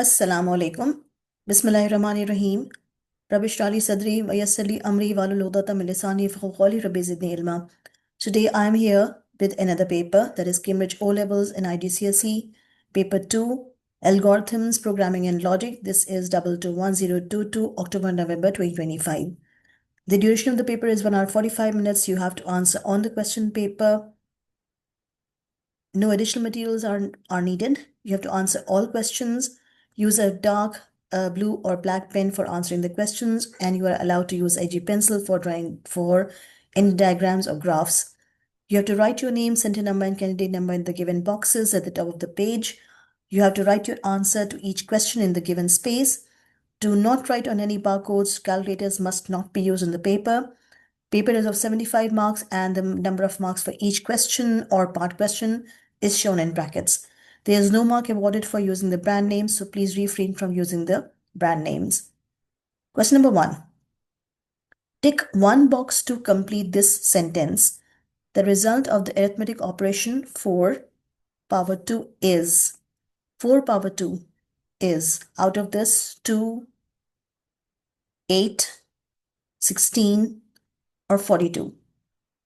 Assalamu alaikum. Bismillahirrahmanirrahim. Rabbi shrah li sadri wa yassir li amri wahlul uqdatan min lisani yafqahu qawli. Rabbi zidni ilma. Today I am here with another paper, that is Cambridge O Levels and IGCSE paper 2, Algorithms, Programming and Logic. This is 221022 October November 2025. The duration of the paper is 1 hour 45 minutes. You have to answer on the question paper. No additional materials are needed. You have to answer all questions. Use a dark blue or black pen for answering the questions, and you are allowed to use IG pencil for drawing for any diagrams or graphs. You have to write your name, center number, and candidate number in the given boxes at the top of the page. You have to write your answer to each question in the given space. Do not write on any barcodes. Calculators must not be used in the paper. Paper is of 75 marks, and the number of marks for each question or part question is shown in brackets. There is no mark awarded for using the brand names, so please refrain from using the brand names. Question number 1. Tick one box to complete this sentence. The result of the arithmetic operation 4 power 2 is. 4 power 2 is. Out of this, 2, 8, 16, or 42.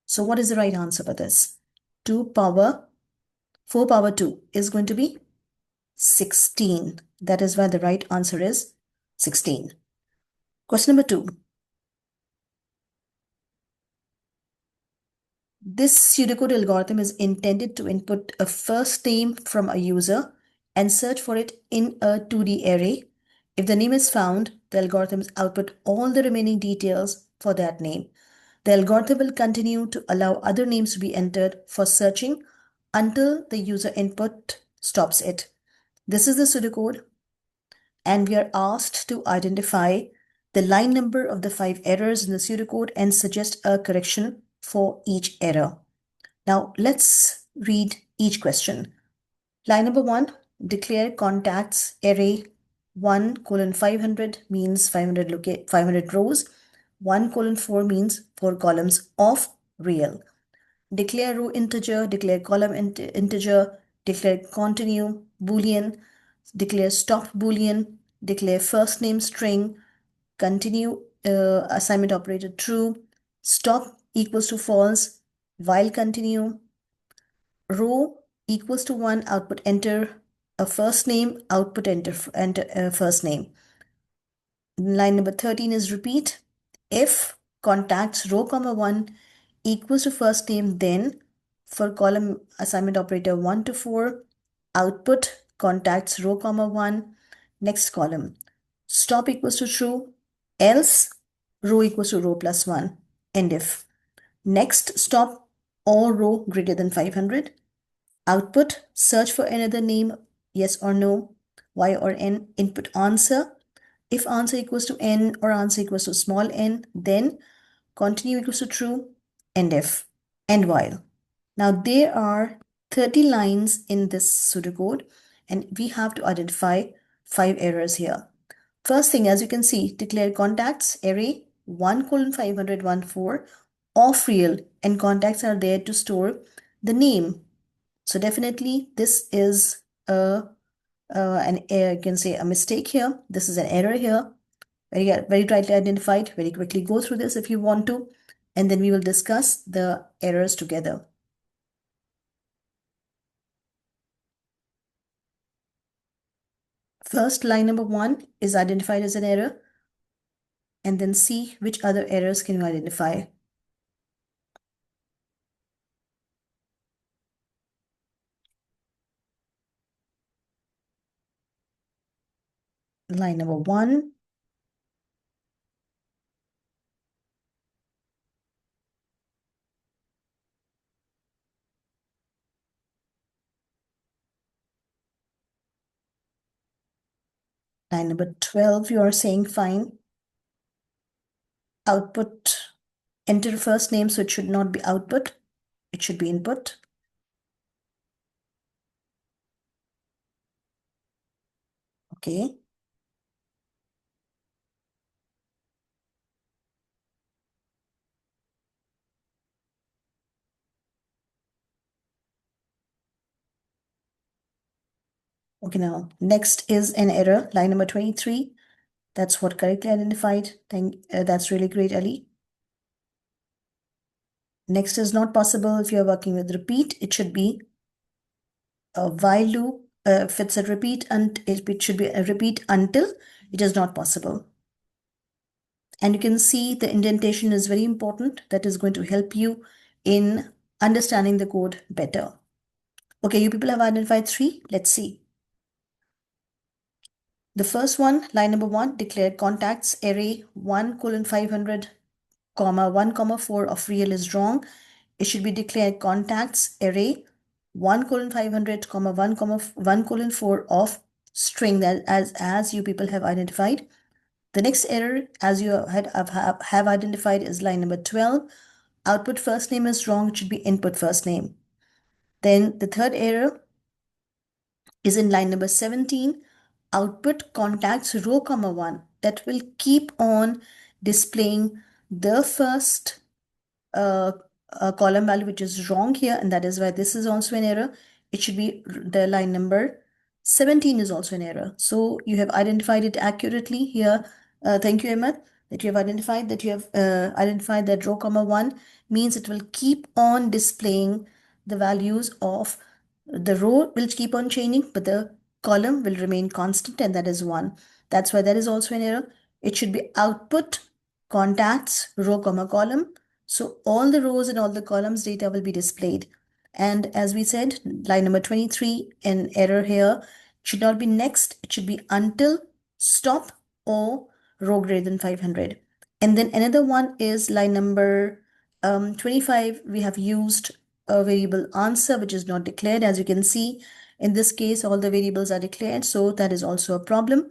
So what is the right answer for this? 4 power 2 is going to be 16. That is why the right answer is 16. Question number 2. This pseudocode algorithm is intended to input a first name from a user and search for it in a 2D array. If the name is found, the algorithm outputs all the remaining details for that name. The algorithm will continue to allow other names to be entered for searching until the user input stops it. This is the pseudocode, and we are asked to identify the line number of the 5 errors in the pseudocode and suggest a correction for each error. Now let's read each question. Line number 1, declare contacts array 1 colon 500 means 500 rows. 1 colon 4 means 4 columns of real. Declare row integer, declare column integer, declare continue boolean, declare stop boolean, declare first name string, continue assignment operator true, stop equals to false, while continue, row equals to 1, output enter a first name, output enter first name. Line number 13 is repeat. If contacts row comma 1 equals to first name, then for column assignment operator 1 to 4, output contacts row comma 1, next column. Stop equals to true, else row equals to row plus 1, end if. Next stop all row greater than 500. Output search for another name, yes or no, y or n, input answer. If answer equals to n or answer equals to small n, then continue equals to true, end if, and while. Now there are 30 lines in this pseudocode, and we have to identify 5 errors here. First thing, as you can see, declare contacts array 1 colon 500 of real, and contacts are there to store the name. So definitely this is you can say a mistake here. This is an error here. Very tightly identified. Very quickly go through this if you want to, and then we will discuss the errors together. First, line number 1 is identified as an error, and then see which other errors can you identify. Line number 1, line number 12, you are saying fine. Output, enter first name, so it should not be output, it should be input. Okay. Okay, now next is an error, line number 23. That's what correctly identified. That's really great, Ali. Next is not possible if you're working with repeat. It should be a while loop. If it's a repeat, and it should be a repeat until. It is not possible. And you can see the indentation is very important. That is going to help you in understanding the code better. Okay, you people have identified three. Let's see. The first one, line number 1, declare contacts array 1 colon 500 comma 1 comma 4 of real is wrong. It should be declared contacts array 1 colon 500 comma 1 comma 1 colon 4 of string, that as you people have identified. The next error, as you have identified, is line number 12. Output first name is wrong. It should be input first name. Then the third error is in line number 17. Output contacts row comma 1. That will keep on displaying the first column value, which is wrong here, and that is why this is also an error. It should be the line number 17 is also an error. So you have identified it accurately here. Thank you, Ahmed, that you have identified that row comma 1 means it will keep on displaying the values of the row will keep on changing, but the column will remain constant, and that is 1. That's why that is also an error. It should be output contacts row comma column. So all the rows and all the columns data will be displayed. And as we said, line number 23, an error here should not be next. It should be until, stop, or row greater than 500. And then another one is line number 25. We have used a variable answer, which is not declared. As you can see, in this case, all the variables are declared. So that is also a problem.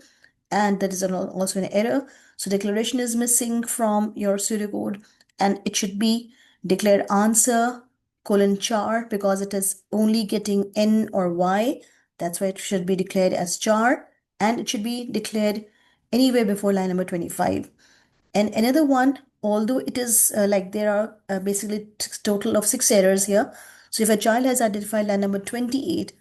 And that is also an error. So declaration is missing from your pseudocode, and it should be declared answer colon char because it is only getting n or y. That's why it should be declared as char, and it should be declared anywhere before line number 25. And another one, although it is like there are basically total of 6 errors here. So if a child has identified line number 28,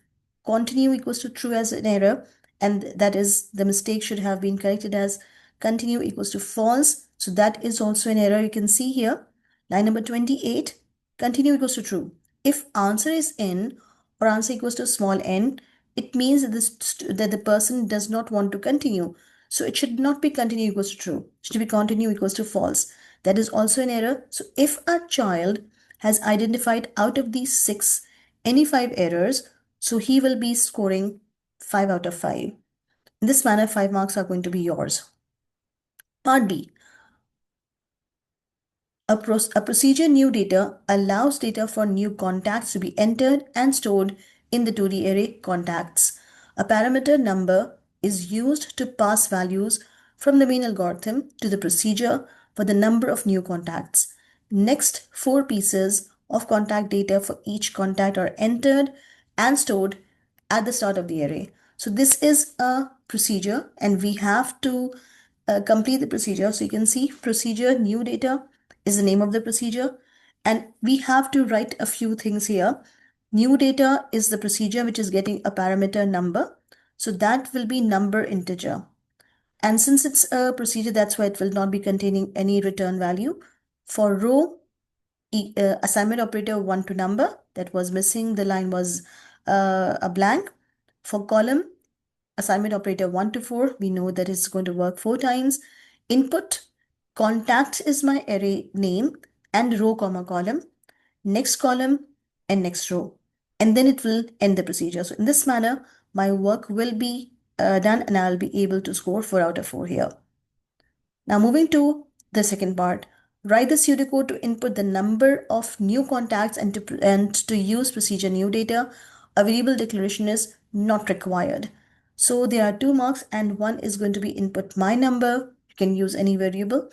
continue equals to true as an error, and that is the mistake should have been corrected as continue equals to false. So that is also an error. You can see here, line number 28, continue equals to true. If answer is n or answer equals to small n, it means that the person does not want to continue. So it should not be continue equals to true. It should be continue equals to false. That is also an error. So if a child has identified out of these 6 any 5 errors, so he will be scoring 5 out of 5. In this manner, 5 marks are going to be yours. Part B. A procedure new data allows data for new contacts to be entered and stored in the 2D array contacts. A parameter number is used to pass values from the main algorithm to the procedure for the number of new contacts. Next, 4 pieces of contact data for each contact are entered and stored at the start of the array. So this is a procedure, and we have to complete the procedure. So you can see procedure new data is the name of the procedure, and we have to write a few things here. New data is the procedure which is getting a parameter number, so that will be number integer. And since it's a procedure, that's why it will not be containing any return value. For row, assignment operator 1 to number, that was missing, the line was a blank. For column, assignment operator 1 to 4, we know that it's going to work 4 times. Input, contact is my array name and row comma column, next column and next row. And then it will end the procedure. So in this manner, my work will be done, and I'll be able to score 4 out of 4 here. Now moving to the second part, write the pseudocode to input the number of new contacts and to use procedure new data. A variable declaration is not required. So there are 2 marks, and one is going to be input my number. You can use any variable,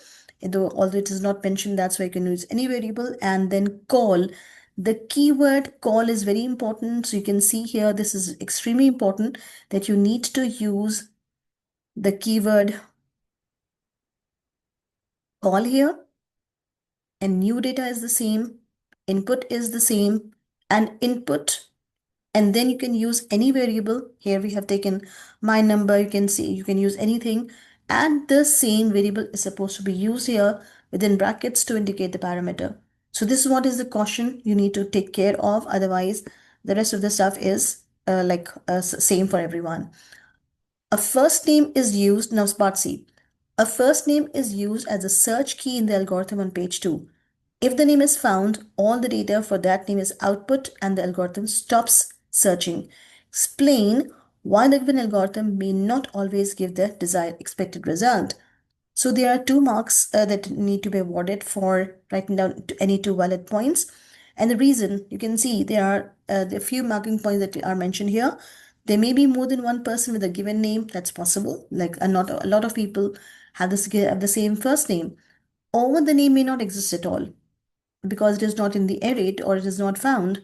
although it is not mentioned, that's why you can use any variable. And then call. The keyword call is very important. So you can see here, this is extremely important that you need to use the keyword call here, and new data is the same, input is the same, and input And then you can use any variable. Here we have taken my number. You can see, you can use anything. And the same variable is supposed to be used here within brackets to indicate the parameter. So this is what is the caution you need to take care of. Otherwise, the rest of the stuff is same for everyone. A first name is used, now part C. A first name is used as a search key in the algorithm on page 2. If the name is found, all the data for that name is output and the algorithm stops searching. Explain why the given algorithm may not always give the desired expected result. So there are 2 marks that need to be awarded for writing down any 2 valid points. And the reason, you can see there are the few marking points that are mentioned here. There may be more than one person with a given name. That's possible. Like not a lot of people have the same first name. Or the name may not exist at all because it is not in the array or it is not found.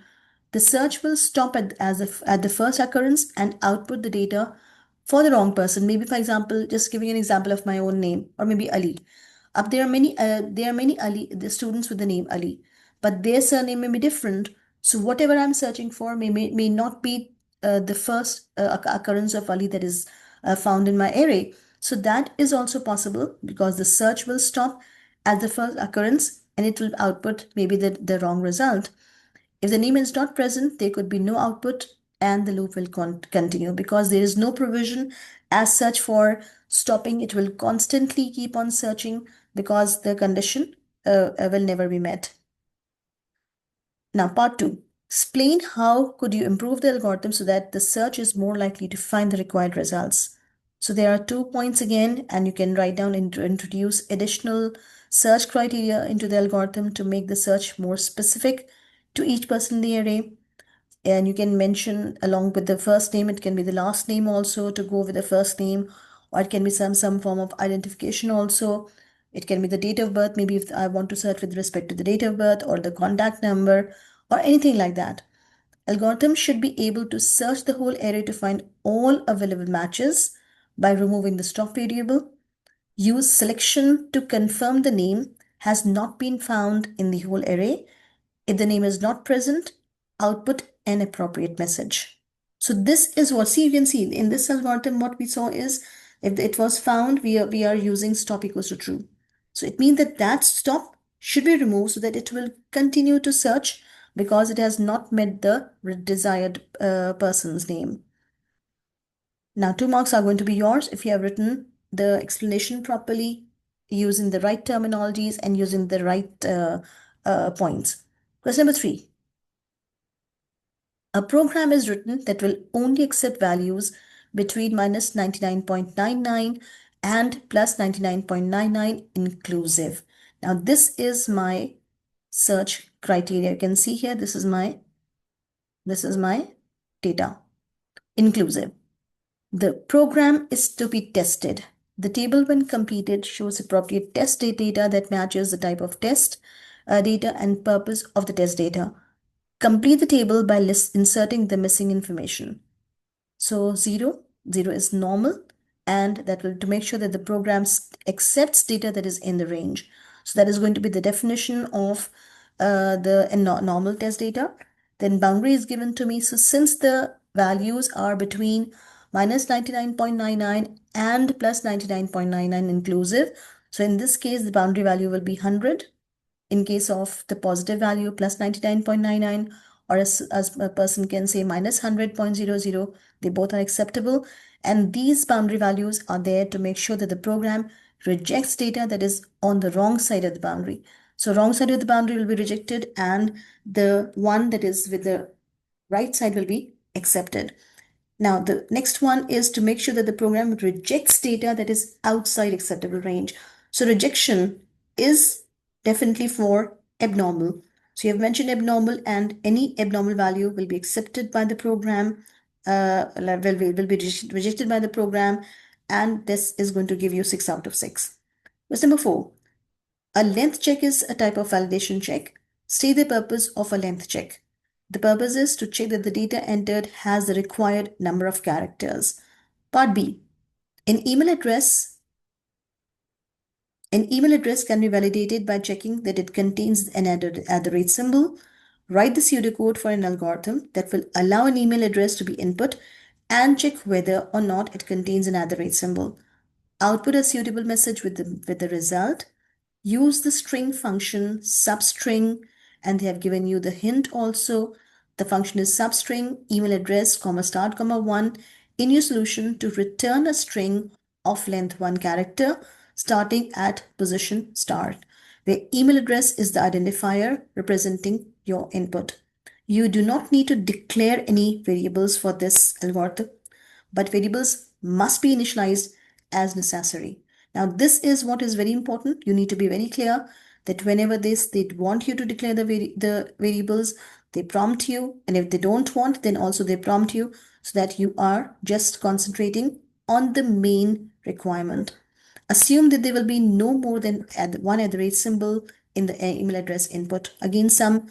The search will stop at the first occurrence and output the data for the wrong person. Maybe, for example, just giving an example of my own name, or maybe Ali. Up there are many Ali, the students with the name Ali, but their surname may be different. So whatever I'm searching for may not be the first occurrence of Ali that is found in my array. So that is also possible because the search will stop at the first occurrence and it will output maybe the wrong result. If the name is not present, there could be no output and the loop will continue because there is no provision as such for stopping. It will constantly keep on searching because the condition will never be met. Now, part 2. Explain how could you improve the algorithm so that the search is more likely to find the required results. So there are 2 points again, and you can write down and introduce additional search criteria into the algorithm to make the search more specific to each person in the array. And you can mention along with the first name, it can be the last name also to go with the first name, or it can be some form of identification also. It can be the date of birth, maybe if I want to search with respect to the date of birth or the contact number or anything like that. Algorithm should be able to search the whole array to find all available matches by removing the stop variable. Use selection to confirm the name has not been found in the whole array. If the name is not present, output an appropriate message. So this is what, see, you can see in this algorithm, what we saw is if it was found, we are using stop equals to true. So it means that that stop should be removed so that it will continue to search because it has not met the desired person's name. Now, 2 marks are going to be yours if you have written the explanation properly, using the right terminologies and using the right points. Question number 3. A program is written that will only accept values between minus 99.99 and plus 99.99 inclusive. Now, this is my search criteria. You can see here, this is my data, inclusive. The program is to be tested. The table, when completed, shows appropriate test data that matches the type of test data and purpose of the test data. Complete the table by inserting the missing information. So 0 is normal, and that will to make sure that the program accepts data that is in the range. So that is going to be the definition of the normal test data. Then boundary is given to me. So since the values are between minus 99.99 and plus 99.99 inclusive, so in this case, the boundary value will be 100. In case of the positive value, plus 99.99, or as a person can say minus 100.00, they both are acceptable. And these boundary values are there to make sure that the program rejects data that is on the wrong side of the boundary. So wrong side of the boundary will be rejected and the one that is with the right side will be accepted. Now, the next one is to make sure that the program rejects data that is outside acceptable range. So rejection is definitely for abnormal. So you have mentioned abnormal, and any abnormal value will be accepted by the program, will be rejected by the program, and this is going to give you 6 out of 6. Question number 4. A length check is a type of validation check. State the purpose of a length check. The purpose is to check that the data entered has the required number of characters. Part B. An email address can be validated by checking that it contains an @ symbol, Write the pseudocode for an algorithm that will allow an email address to be input and check whether or not it contains an @ symbol. Output a suitable message with the result. Use the string function substring, and they have given you the hint also. The function is substring email address, comma start, comma 1 in your solution to return a string of length 1 character starting at position start. The email address is the identifier representing your input. You do not need to declare any variables for this algorithm, but variables must be initialized as necessary. Now, this is what is very important. You need to be very clear that whenever they want you to declare the variables, they prompt you. And if they don't want, then also they prompt you so that you are just concentrating on the main requirement. Assume that there will be no more than one @ symbol in the email address input. Again, some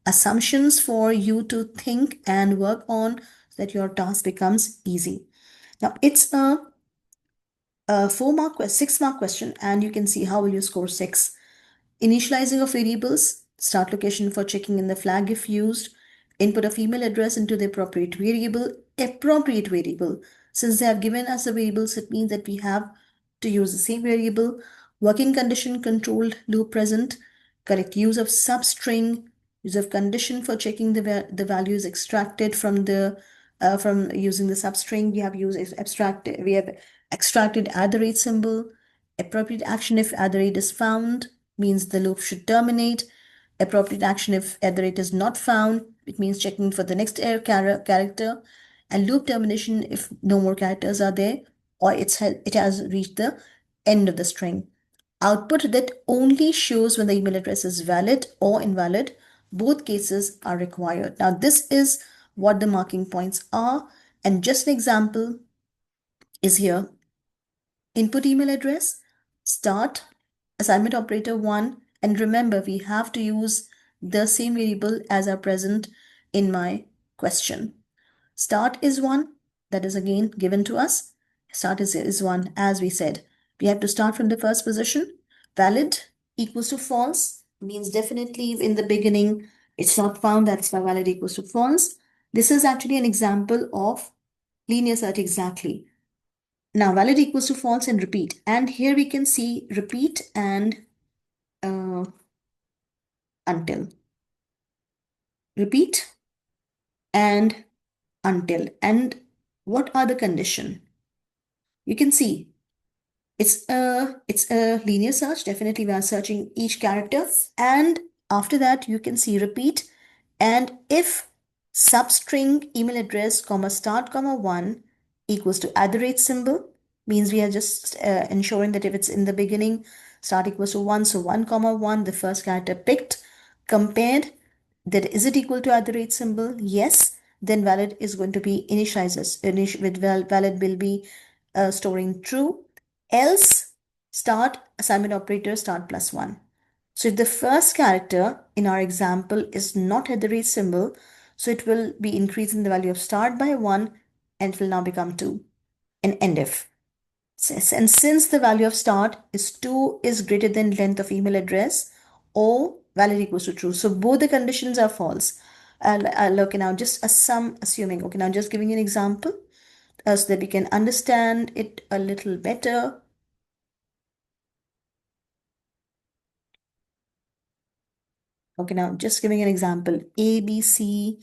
assumptions for you to think and work on so that your task becomes easy. Now, it's a 6-mark question, and you can see how will you score 6. Initializing of variables, start location for checking in the flag if used, input of email address into the appropriate variable. Since they have given us the variables, it means that we have to use the same variable. Working condition controlled loop present, correct use of substring, use of condition for checking the values extracted from from using the substring. We have extracted @ symbol. Appropriate action if @ is found means the loop should terminate. Appropriate action if @ is not found, it means checking for the next character. And loop termination if no more characters are there or it has reached the end of the string. Output that only shows when the email address is valid or invalid. Both cases are required. Now, this is what the marking points are. And just an example is here. Input email address, start, assignment operator 1, and remember we have to use the same variable as are present in my question. Start is 1, that is again given to us. Start is 1, as we said. We have to start from the first position. Valid equals to false means definitely in the beginning it's not found, that's why valid equals to false. This is actually an example of linear search exactly. Now, valid equals to false and repeat. And here we can see repeat and until. Repeat and until. And what are the condition? You can see it's a linear search. Definitely we are searching each character. And after that, you can see repeat. And if substring email address, comma start, comma 1 equals to @ symbol, means we are just ensuring that if it's in the beginning, start equals to 1, so 1, comma 1, the first character picked, compared, that is it equal to @ symbol? Yes, then valid is going to be initialized. Valid will be storing true. Else, start assignment operator start plus 1. So if the first character in our example is not @ symbol, so it will be increasing the value of start by 1 and it will now become 2. And end if. And since the value of start is 2 is greater than length of email address or valid equals to true. So both the conditions are false. Okay, now just assuming, okay, now just giving you an example so that we can understand it a little better. Okay, now just giving an example, ABC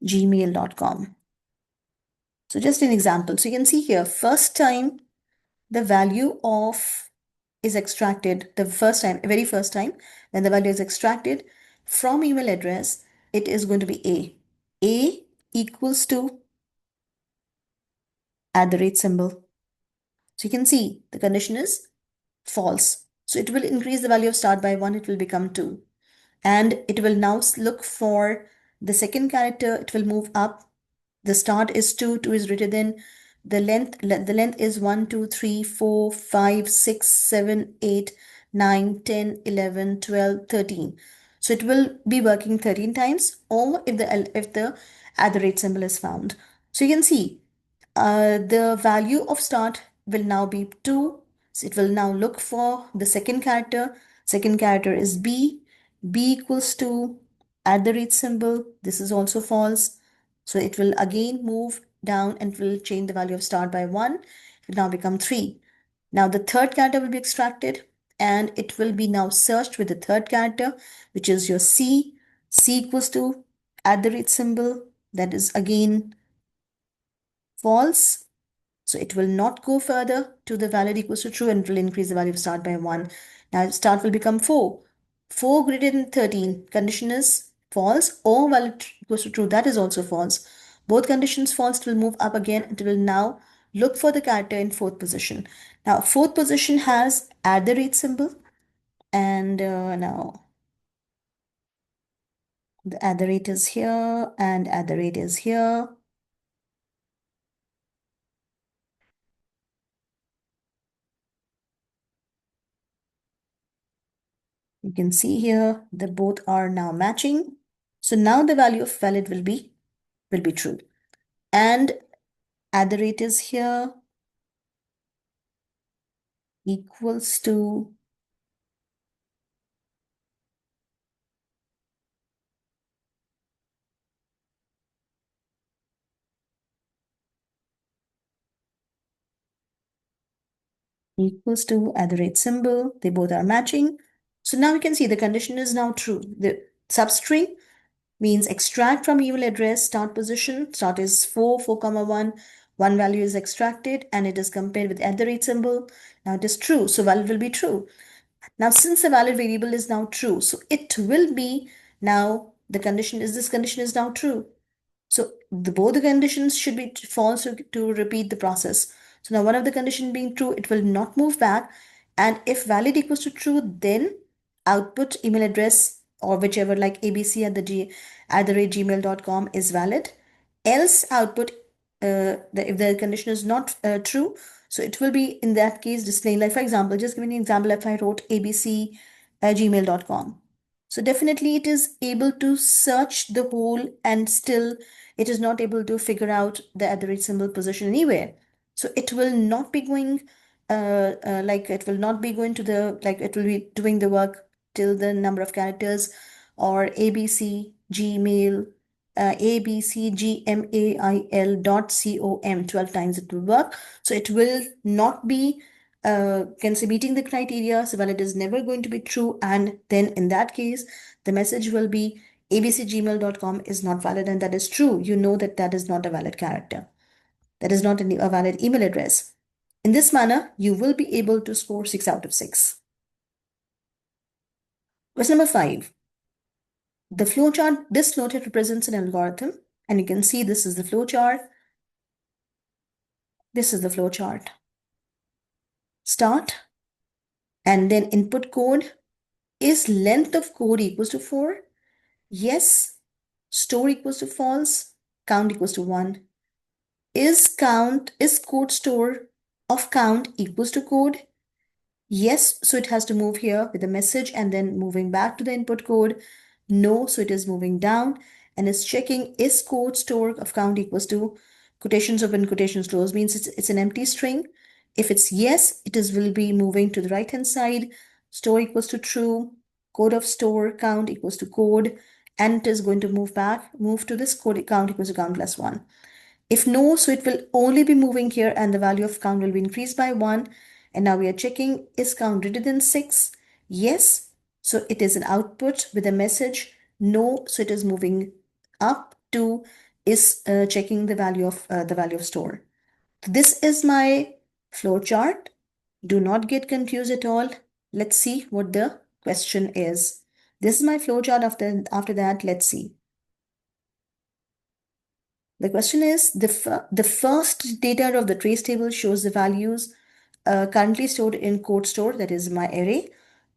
@gmail.com. So just an example. So you can see here, first time the value of is extracted, very first time, when the value is extracted from email address, it is going to be A. A equals to @ symbol. So you can see the condition is false. So it will increase the value of start by 1, it will become 2. And it will now look for the second character, it will move up. The start is 2, 2 is greater than the length is 1, 2, 3, 4, 5, 6, 7, 8, 9, 10, 11, 12, 13. So it will be working 13 times, or if the @ symbol is found. So you can see the value of start will now be 2. So it will now look for the second character. Second character is B. B equals to at the rate symbol. This is also false. So it will again move down and will change the value of start by 1. It will now become 3. Now the third character will be extracted and it will be now searched with the third character, which is your C. C equals to at the rate symbol. That is again false. So it will not go further to the valid equals to true and it will increase the value of start by 1. Now start will become 4. 4 greater than 13. Condition is false or valid equals to true. That is also false. Both conditions false. It will move up again. It will now look for the character in fourth position. Now fourth position has at the rate symbol and now the at the rate is here and at the rate is here. You can see here that both are now matching. So now the value of valid will be true. And at the rate is here equals to at the rate symbol. They both are matching. So now we can see the condition is now true. The substring means extract from email address start position. Start is 4, 4 comma 1. One value is extracted and it is compared with at the rate symbol. Now it is true. So valid will be true. Now, since the valid variable is now true, so it will be now the condition is this condition is now true. So both the conditions should be false to repeat the process. So now one of the condition being true, it will not move back. And if valid equals to true, then output email address or whichever like abc at the rate gmail.com is valid. Else output if the condition is not true, so it will be in that case displaying, like for example, just giving an example, if I wrote abc gmail.com. So definitely it is able to search the whole and still it is not able to figure out the at the rate symbol position anywhere. So it will not be going like it will not be going to the like it will be doing the work till the number of characters or abc gmail abcgmail.com 12 times it will work. So it will not be can say meeting the criteria. So when it is never going to be true, and then in that case the message will be abcgmail.com is not valid, and that is true. You know that that is not a valid character. That is not a valid email address. In this manner, you will be able to score 6 out of 6. Question number 5. The flowchart, this flowchart represents an algorithm, and you can see this is the flowchart. This is the flowchart. Start, and then input code. Is length of code equals to 4? Yes. Store equals to false. Count equals to 1. Is code store of count equals to code? Yes, so it has to move here with a message and then moving back to the input code. No, so it is moving down and is checking is code store of count equals to quotations open, quotations close, means it's an empty string. If it's yes, it is will be moving to the right hand side. Store equals to true, code of store count equals to code, and it is going to move to this code count equals to count plus 1. If no, so it will only be moving here and the value of count will be increased by 1. And now we are checking, is count greater than 6? Yes. So it is an output with a message. No. So it is moving up to is checking the value of store. This is my flow chart. Do not get confused at all. Let's see what the question is. This is my flow chart. After that, let's see. The question is, the first data of the trace table shows the values currently stored in code store, that is my array.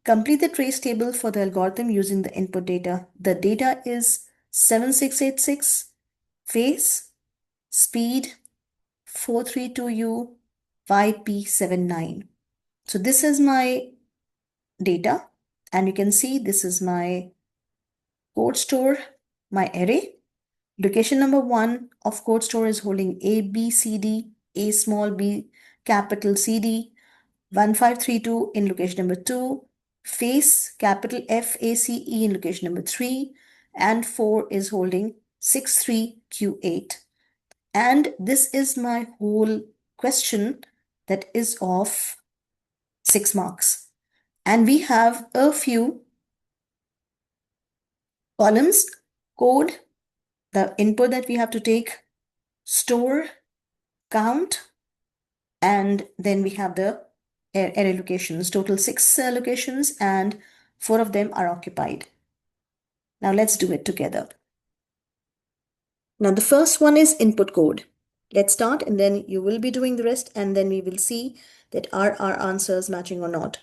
Complete the trace table for the algorithm using the input data. The data is 7686, phase, speed, 432U, 5P79. So this is my data, and you can see this is my code store, my array. Location number 1 of code store is holding A, B, C, D, A small b capital C, D, 1532 in location number 2, face capital FACE in location number 3, and 4 is holding 63Q8. And this is my whole question that is of 6 marks. And we have a few columns: code, the input that we have to take, store, count, and then we have the array locations, total 6 locations, and 4 of them are occupied. Now let's do it together. Now the first one is input code. Let's start, and then you will be doing the rest, and then we will see that are our answers matching or not.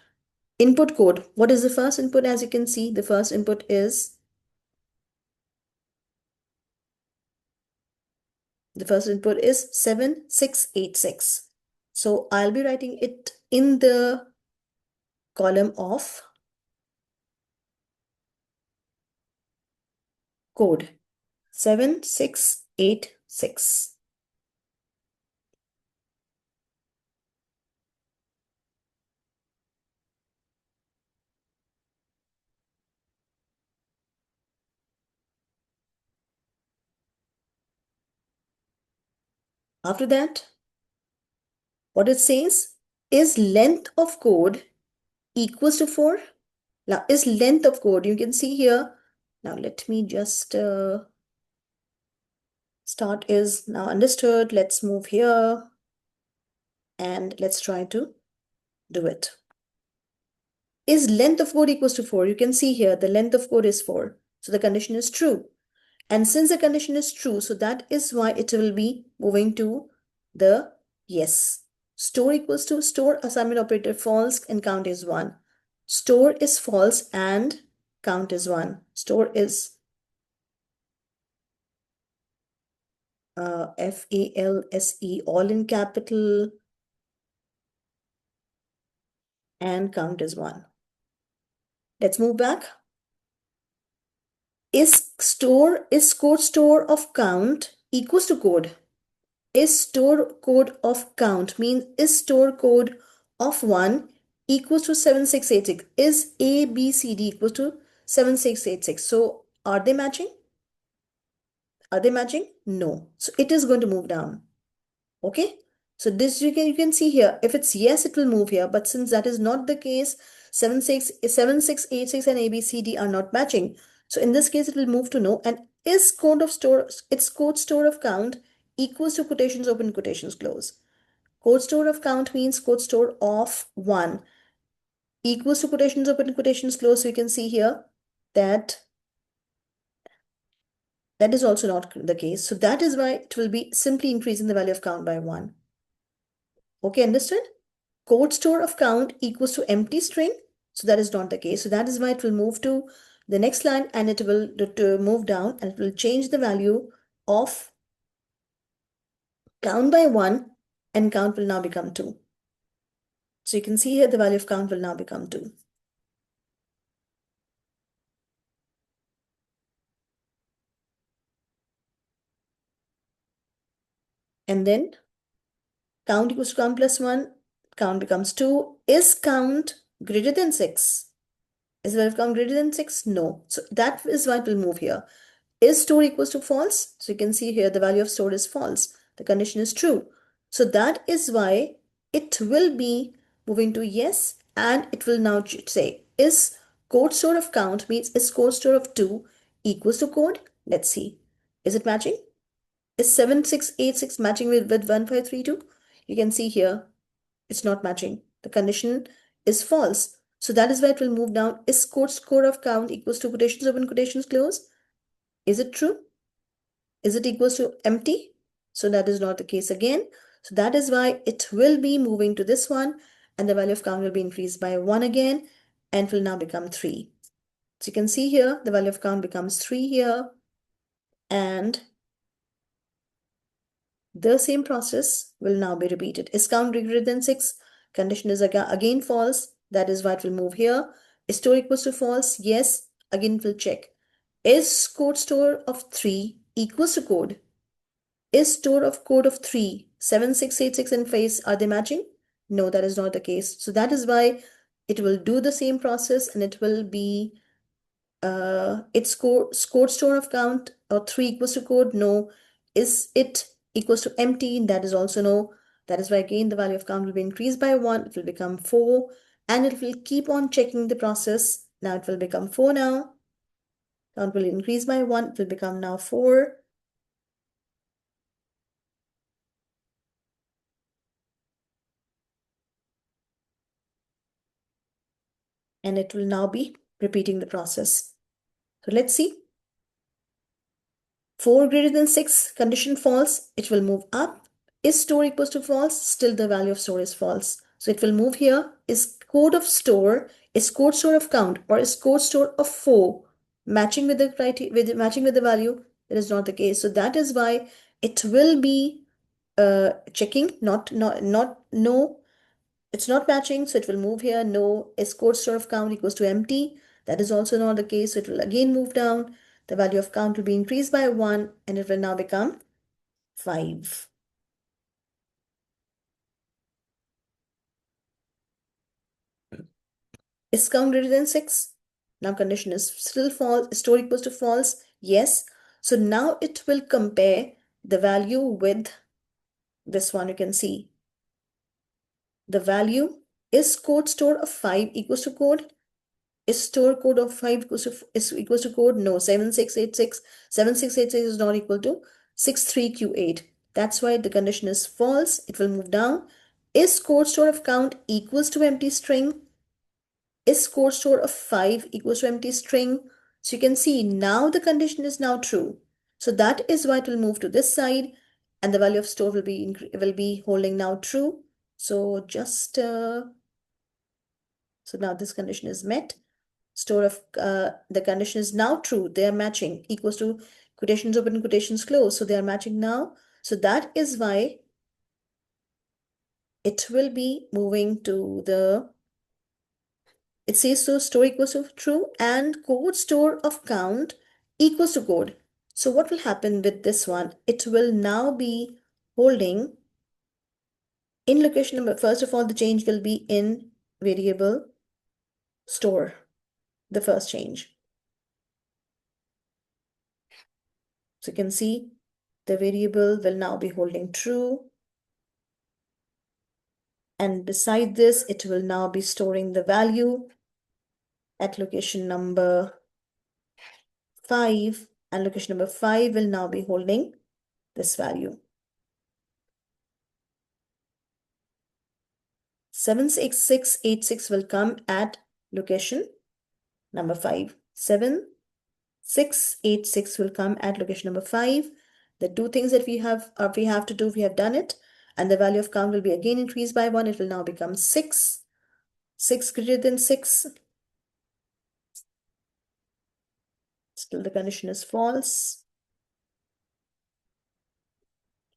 Input code. What is the first input? As you can see, the first input is 7686. So I'll be writing it in the column of code, 7686. After that, what it says is length of code equals to 4. Now, is length of code, you can see here. Now, let me just start is now understood. Let's move here and let's try to do it. Is length of code equals to 4? You can see here the length of code is 4. So the condition is true. And since the condition is true, so that is why it will be moving to the yes. Store equals to store assignment operator false and count is 1. Store is false and count is 1. Store is FALSE, all in capital, and count is 1. Let's move back. Is code store of count equals to code? Is store code of count means is store code of 1 equals to 7686? Is A, B, C, D equals to 7686? So are they matching? Are they matching? No. So it is going to move down. Okay. So this you can see here. If it's yes, it will move here. But since that is not the case, 7686 and A, B, C, D are not matching. So in this case, it will move to no. And is code of store, its code store of count equals to quotations open, quotations close. Code store of count means code store of 1 equals to quotations open, quotations close. So you can see here that that is also not the case. So that is why it will be simply increasing the value of count by 1. Okay, understood? Code store of count equals to empty string. So that is not the case. So that is why it will move to the next line and it will move down and it will change the value of count by 1 and count will now become 2. So you can see here the value of count will now become 2. And then count equals to count plus 1, count becomes 2. Is count greater than 6? Is the value of count greater than 6? No. So that is why it will move here. Is store equals to false? So you can see here the value of store is false. The condition is true. So that is why it will be moving to yes, and it will now say is code store of count means is code store of 2 equals to code? Let's see. Is it matching? Is 7686 matching with 1532? You can see here it's not matching. The condition is false. So that is why it will move down. Is code score of count equals to quotations open, quotations close? Is it true? Is it equals to empty? So that is not the case again. So that is why it will be moving to this one and the value of count will be increased by 1 again and will now become 3. So you can see here the value of count becomes 3 here and the same process will now be repeated. Is count greater than 6? Condition is again false. That is why it will move here. Is store equals to false? Yes. Again it will check. Is code store of 3 equals to code? Is store of code of 3, 7686 and face, are they matching? No, that is not the case. So that is why it will do the same process and it will be its code store of count or 3 equals to code? No. Is it equals to empty? That is also no. That is why again the value of count will be increased by 1. It will become 4 and it will keep on checking the process. Now it will become 4 now. Count will increase by 1. It will become now 4. And it will now be repeating the process. So let's see. 4 greater than 6, condition false, it will move up. Is store equals to false? Still the value of store is false. So it will move here. Is code of store, is code store of count, or is code store of 4 matching with the criteria, matching with the value? That is not the case. So that is why it will be checking, no, it's not matching, so it will move here. No. Is code store of count equals to empty? That is also not the case, so it will again move down. The value of count will be increased by 1 and it will now become 5. Is count greater than 6? Now condition is still false. Is store equals to false? Yes. So now it will compare the value with this one. You can see the value. Is code store of 5 equals to code? Is store code of 5 equals to code? No. 7686. 7686 is not equal to 63Q8. That's why the condition is false. It will move down. Is code store of count equals to empty string? Is code store of 5 equals to empty string? So you can see now the condition is now true. So that is why it will move to this side and the value of store will be holding now true. So just so now this condition is met. Store of the condition is now true. They are matching, equals to quotations open, quotations close. So they are matching now. So that is why it will be moving to the, it says so store equals to true and code store of count equals to code. So what will happen with this one? It will now be holding in location number. First of all, the change will be in variable store, the first change. So you can see the variable will now be holding true. And beside this, it will now be storing the value at location number 5. And location number 5 will now be holding this value. 76686 will come at location number 5. 7686 will come at location number 5. The two things that we have to do, we have done it. And the value of count will be again increased by 1. It will now become 6. 6 greater than 6. Still the condition is false.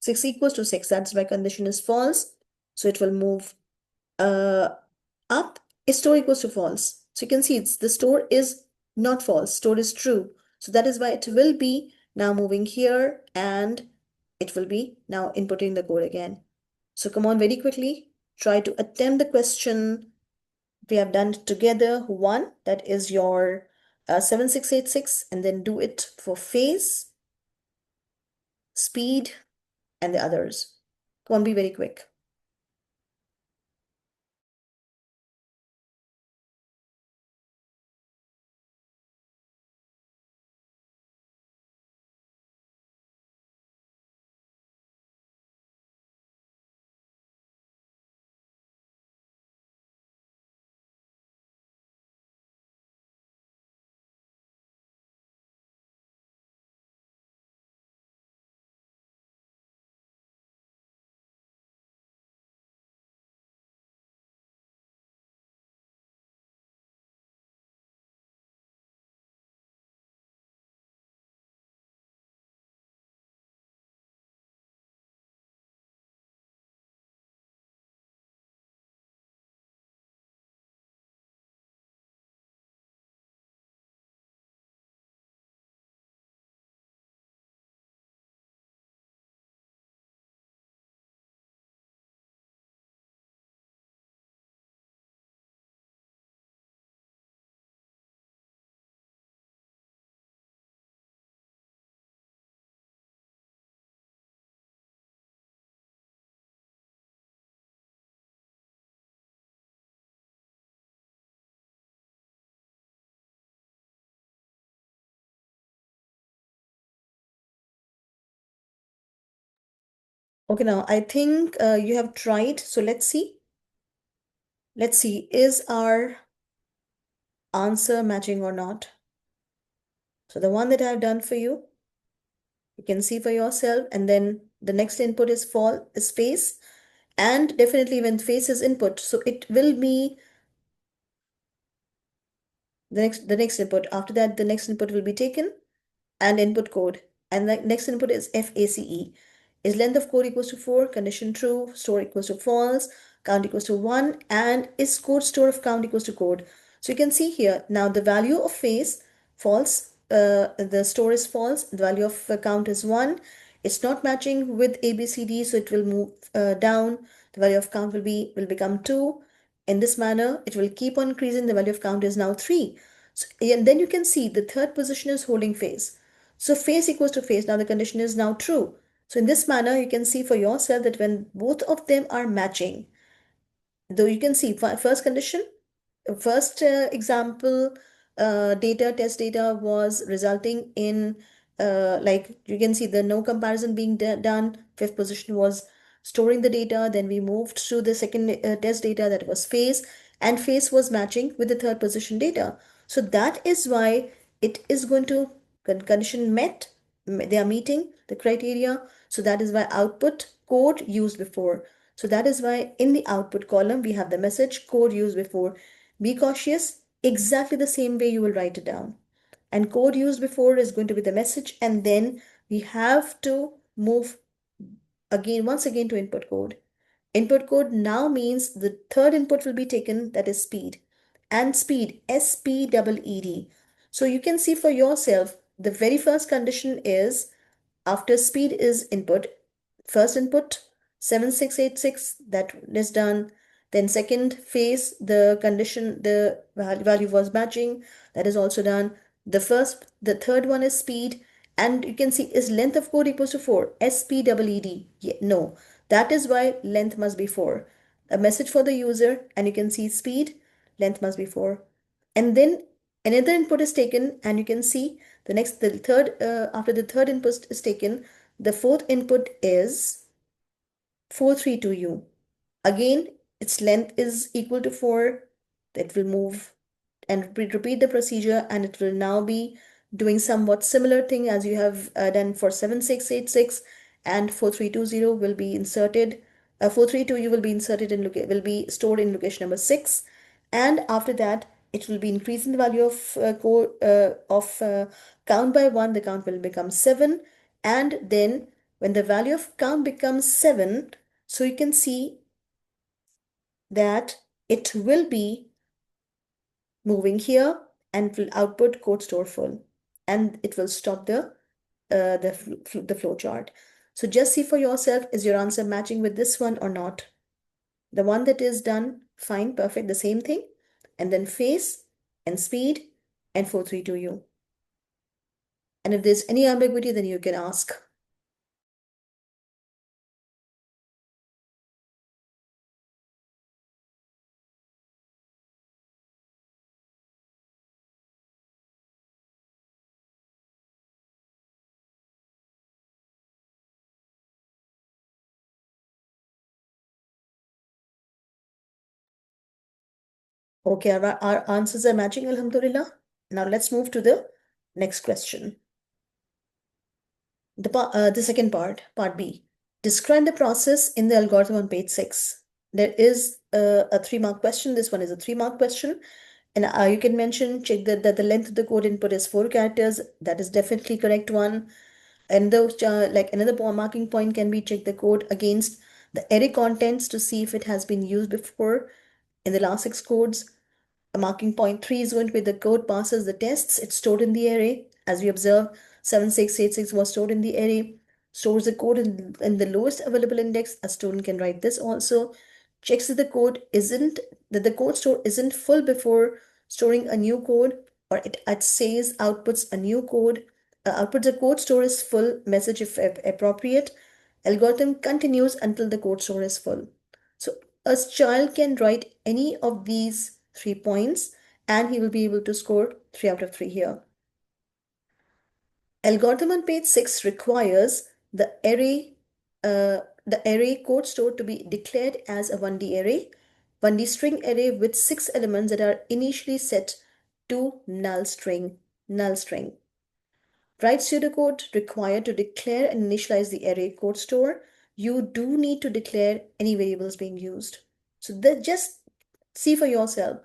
6 equals to 6. That's why condition is false. So it will move up. Is store equals to false? So you can see the store is not false. Store is true. So that is why it will be now moving here and it will be now inputting the code again. So come on very quickly. Try to attempt the question. We have done it together. One, that is your 7686, and then do it for phase, speed, and the others. Come on, be very quick. Okay, now I think you have tried. So let's see. Let's see, is our answer matching or not? So the one that I've done for you can see for yourself. And then the next input is face. And definitely when face is input, so it will be the next input. After that, the next input will be taken and input code. And the next input is FACE. Is length of code equals to 4, condition true, store equals to false, count equals to 1, and is code store of count equals to code. So you can see here, now the value of face, false, the store is false, the value of count is 1. It's not matching with ABCD, so it will move down. The value of count will become 2. In this manner, it will keep on increasing. The value of count is now 3. So, and then you can see the third position is holding face. So face equals to face. Now the condition is now true. So in this manner, you can see for yourself that when both of them are matching, though you can see first condition, first example test data was resulting in like you can see the no comparison being done. Fifth position was storing the data. Then we moved to the second test data, that was face, and face was matching with the third position data. So that is why it is going to condition met, they are meeting the criteria. So that is why output code used before. So that is why in the output column we have the message code used before. Be cautious, exactly the same way you will write it down. And code used before is going to be the message, and then we have to move once again to input code. Input code now means the third input will be taken, that is speed. And speed, SPEED. So you can see for yourself, the very first condition is after speed is input, first input 7686, that is done. Then second phase, the condition, the value was matching, that is also done. The third one is speed, and you can see is length of code equals to 4, SPEED. Yeah, no, that is why length must be 4. A message for the user, and you can see speed, length must be 4. And then another input is taken, and you can see the third, after the third input is taken, the fourth input is 432U. Again, its length is equal to 4. It will move and repeat the procedure, and it will now be doing somewhat similar thing as you have done for 7686, and 4320 will be inserted. 432U will be inserted in will be stored in location number 6, and after that it will be increasing the value of count by 1. The count will become 7, and then when the value of count becomes 7, so you can see that it will be moving here and will output code store full, and it will stop the flow chart. So just see for yourself, is your answer matching with this one or not? The one that is done, fine, perfect, the same thing, and then face and speed and 432U. And if there's any ambiguity, then you can ask. Okay, our answers are matching, Alhamdulillah. Now let's move to the next question. The second part B. Describe the process in the algorithm on page 6. There is a 3-mark question. This one is a 3-mark question. And you can mention, check that the length of the code input is 4 characters. That is definitely correct one. And those like another marking point can be check the code against the array contents to see if it has been used before in the last 6 codes. A marking point 3 is going to be the code passes the tests. It's stored in the array. As we observe, 7686 was stored in the array. Stores the code in the lowest available index. A student can write this also. Checks that the code store isn't full before storing a new code, or it says outputs a new code. Outputs the code store is full, message if appropriate. Algorithm continues until the code store is full. So a child can write any of these 3 points, and he will be able to score 3 out of 3 here. Algorithm on page 6 requires the array the array code store to be declared as a 1D array, 1D string array with 6 elements that are initially set to null string, null string. Write pseudocode required to declare and initialize the array code store. You do need to declare any variables being used. So just see for yourself.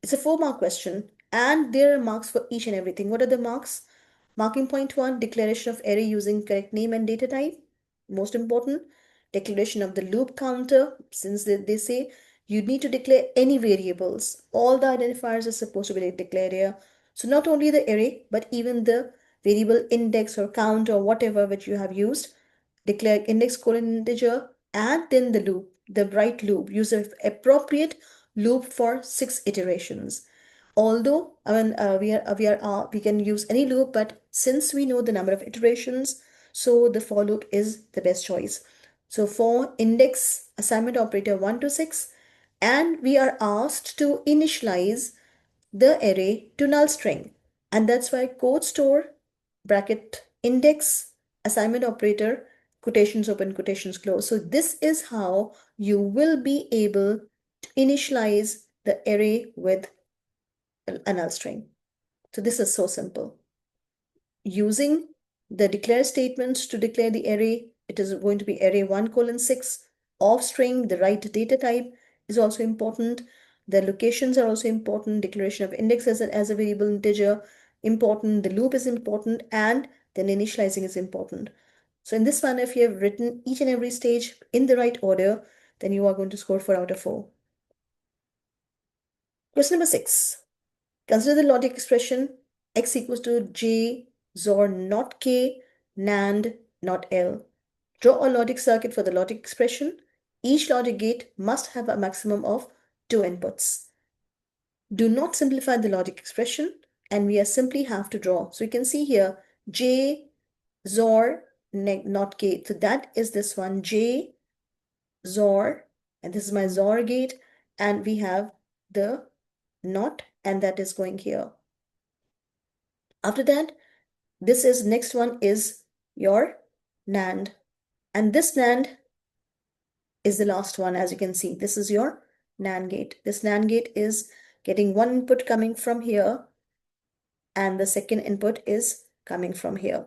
It's a 4-mark question and there are marks for each and everything. What are the marks? Marking point 1, declaration of array using correct name and data type. Most important. Declaration of the loop counter, since they say you need to declare any variables. All the identifiers are supposed to be declared here. So not only the array, but even the variable index or count or whatever which you have used. Declare index colon integer and then the loop, the right loop. Use the appropriate loop for 6 iterations. Although we can use any loop, but since we know the number of iterations, so the for loop is the best choice. So for index assignment operator 1 to 6, and we are asked to initialize the array to null string, and that's why code store bracket index assignment operator quotations open quotations close. So this is how you will be able to initialize the array with a null string. So this is so simple. Using the declare statements to declare the array, it is going to be array 1 colon 6 of string. The right data type is also important. The locations are also important. Declaration of index as a variable integer important. The loop is important, and then initializing is important. So in this manner, if you have written each and every stage in the right order, then you are going to score 4 out of 4. Question number 6. Consider the logic expression x equals to j XOR not k NAND not L. Draw a logic circuit for the logic expression. Each logic gate must have a maximum of 2 inputs. Do not simplify the logic expression, and we simply have to draw. So you can see here j XOR not k. So that is this one, j XOR, and this is my XOR gate, and we have the not, and that is going here. After that, this is next one is your NAND, and this NAND is the last one. As you can see, this is your NAND gate. This NAND gate is getting one input coming from here, and the second input is coming from here,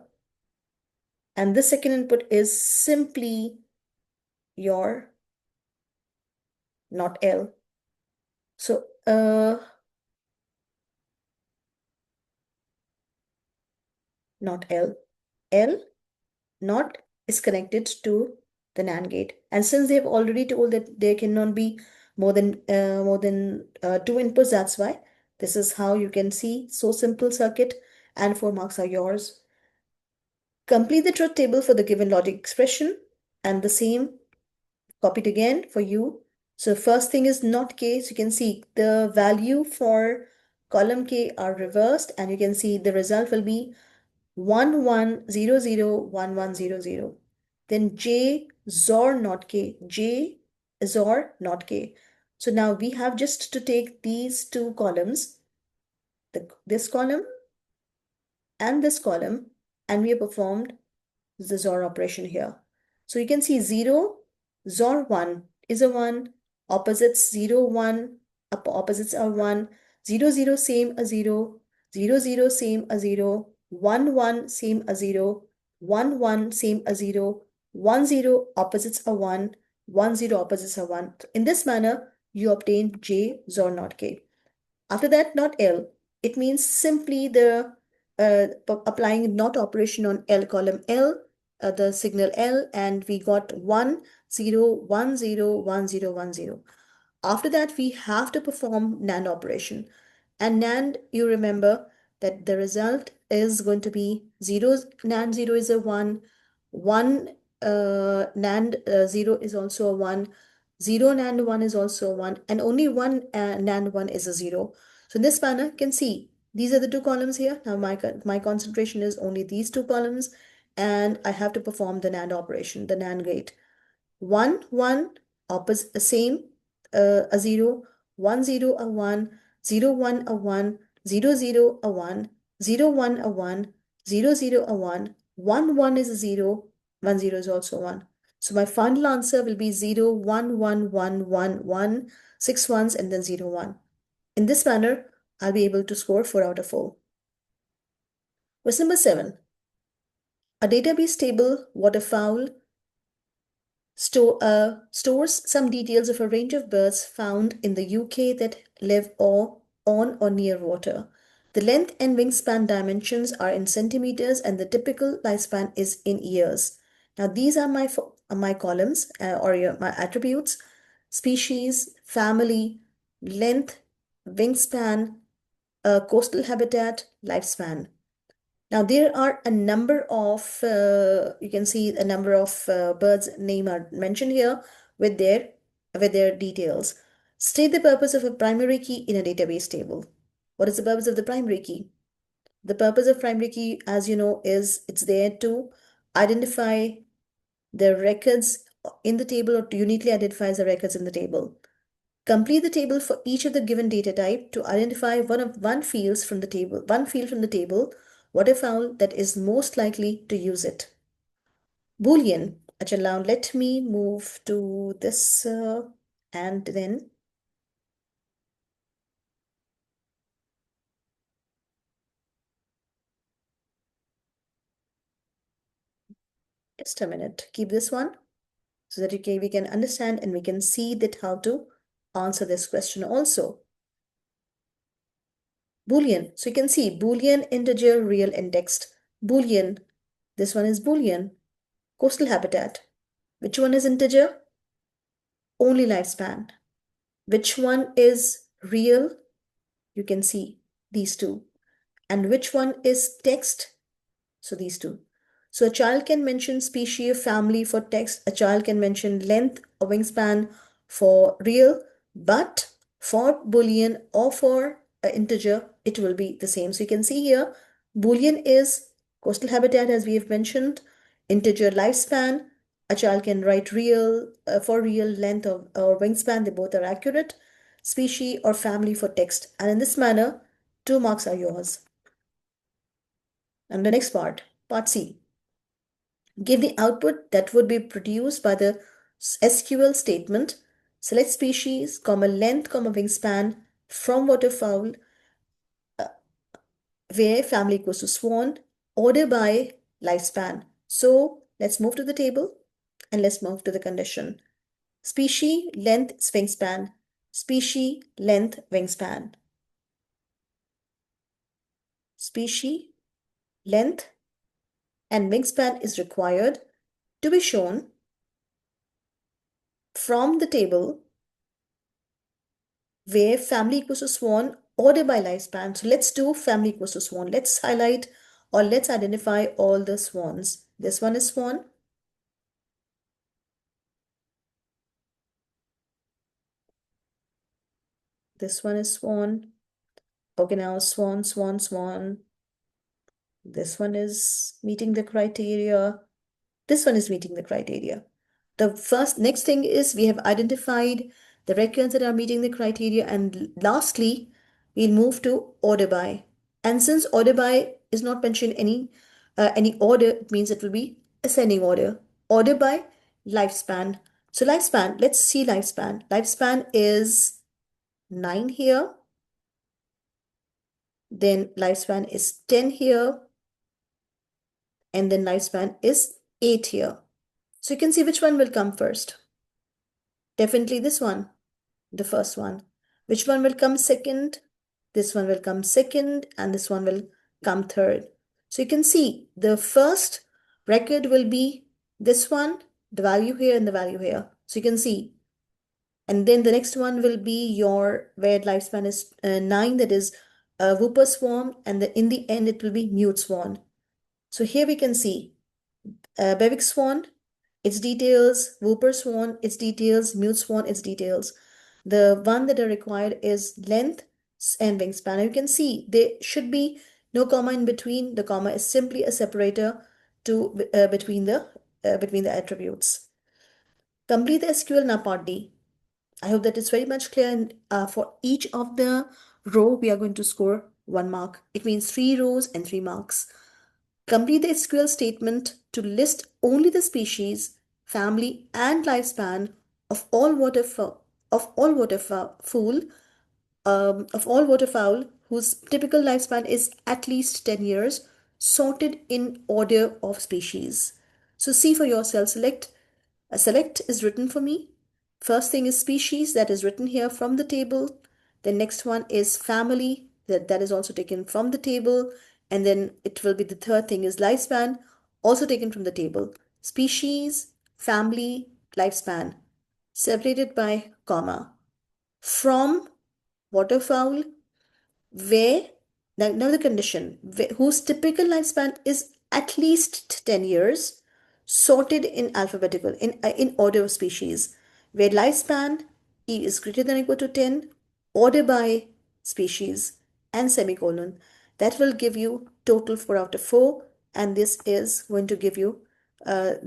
and this second input is simply your not L. So not L, L not is connected to the NAND gate, and since they've already told that there cannot be more than 2 inputs, that's why this is how you can see. So simple circuit, and 4 marks are yours. Complete the truth table for the given logic expression, and the same copied again for you. So first thing is not k. So you can see the value for column k are reversed, and you can see the result will be 11001100. Then j XOR not k, j XOR not k. So now we have just to take these two columns, this column and this column, and we have performed the XOR operation here. So you can see 0 XOR 1 is a 1, opposites 0 1, opposites are 1, 0 0 same a 0, 0 0 same a 0, 1 1 same a 0, 1 1 same a 0, 1 0 opposites are 1, 1 0 opposites are 1. In this manner, you obtain j XOR not k. After that, not L. It means simply the applying not operation on L column L, the signal L, and we got 1 0 1 0 1 0 1 0. After that, we have to perform NAND operation. And NAND, you remember that the result is going to be 0, NAND 0 is a 1, 1 NAND 0 is also a 1, 0 NAND 1 is also a 1, and only 1 NAND 1 is a 0. So in this manner, you can see these are the two columns here. Now my concentration is only these two columns, and I have to perform the NAND operation, the NAND gate. 1 1 opposite same a 0, 1 0 a 1, 0 1 a 1, 0 0 a 1, 0 1 a 1, 0 0 a 1, 1 1 is a 0, 1 0 is also 1. So my final answer will be 0, 1, 1, 1, 1, 1, 6 ones, and then 0, 1. In this manner, I'll be able to score 4 out of 4. Question number 7. A database table waterfowl stores some details of a range of birds found in the UK that live on or near water. The length and wingspan dimensions are in centimeters and the typical lifespan is in years. Now these are my columns my attributes: species, family, length, wingspan, coastal habitat, lifespan. Now there are a number of, you can see a number of birds name are mentioned here with their details. State the purpose of a primary key in a database table. What is the purpose of the primary key? The purpose of primary key, as you know, is it's there to identify the records in the table or to uniquely identifies the records in the table. Complete the table for each of the given data type to identify one field from the table, waterfowl that is most likely to use it. Boolean. Achha, now let me move to this and then just a minute. Keep this one so that we can understand and we can see that how to answer this question also. Boolean. So you can see Boolean, integer, real, indexed. Boolean. This one is Boolean. Coastal habitat. Which one is integer? Only lifespan. Which one is real? You can see these two. And which one is text? So these two. So a child can mention species of family for text. A child can mention length or wingspan for real. But for Boolean or for integer, it will be the same. So you can see here, Boolean is coastal habitat as we have mentioned. Integer lifespan. A child can write real for real, length or wingspan. They both are accurate. Species or family for text. And in this manner, 2 marks are yours. And the next part C. Give the output that would be produced by the SQL statement. Select species, comma, length, comma, wingspan from waterfowl, where family equals to swan, order by lifespan. So let's move to the table and let's move to the condition. Species, length, wingspan. Species, length, wingspan. Species, length, and wingspan is required to be shown from the table where family equals to swan, order by lifespan. So let's do family equals to swan. Let's highlight or let's identify all the swans. This one is swan. This one is swan. Okay, now swan, swan, swan. This one is meeting the criteria. This one is meeting the criteria. The next thing is we have identified the records that are meeting the criteria, and lastly, we'll move to order by. And since order by is not mentioned any order, it means it will be ascending order. Order by lifespan. So lifespan, let's see lifespan. Lifespan is 9 here. Then lifespan is 10 here. And then lifespan is 8 here. So you can see which one will come first. Definitely this one, the first one. Which one will come second? This one will come second, and this one will come third. So you can see the first record will be this one, the value here and the value here. So you can see. And then the next one will be your where lifespan is 9, that is Whooper swan, and in the end it will be mute swan. So here we can see Bewick swan, its details, Whooper swan, its details, mute swan, its details. The one that are required is length and wingspan. You can see there should be no comma in between. The comma is simply a separator between the attributes. Complete the SQL now part D. I hope that is very much clear. And for each of the row, we are going to score 1 mark. It means 3 rows and 3 marks. Complete the SQL statement to list only the species, family, and lifespan of all waterfowl of all waterfowl whose typical lifespan is at least 10 years, sorted in order of species. So see for yourself, select is written for me. First thing is species, that is written here from the table. The next one is family, that is also taken from the table. And then it will be the third thing is lifespan, also taken from the table. Species, family, lifespan, separated by comma. From waterfowl, where now the condition whose typical lifespan is at least 10 years, sorted in alphabetical in order of species, where lifespan e is greater than or equal to 10, order by species, and semicolon. That will give you total 4 out of 4, and this is going to give you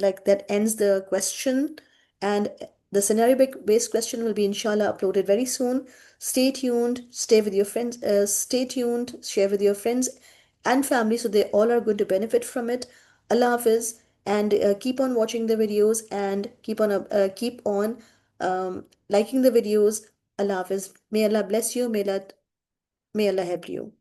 like that ends the question. And the scenario based question will be inshallah uploaded very soon. Stay tuned, stay with your friends, stay tuned, share with your friends and family so they all are going to benefit from it. Allah Hafiz, and keep on watching the videos and keep on liking the videos. Allah Hafiz. May Allah bless you. May Allah help you.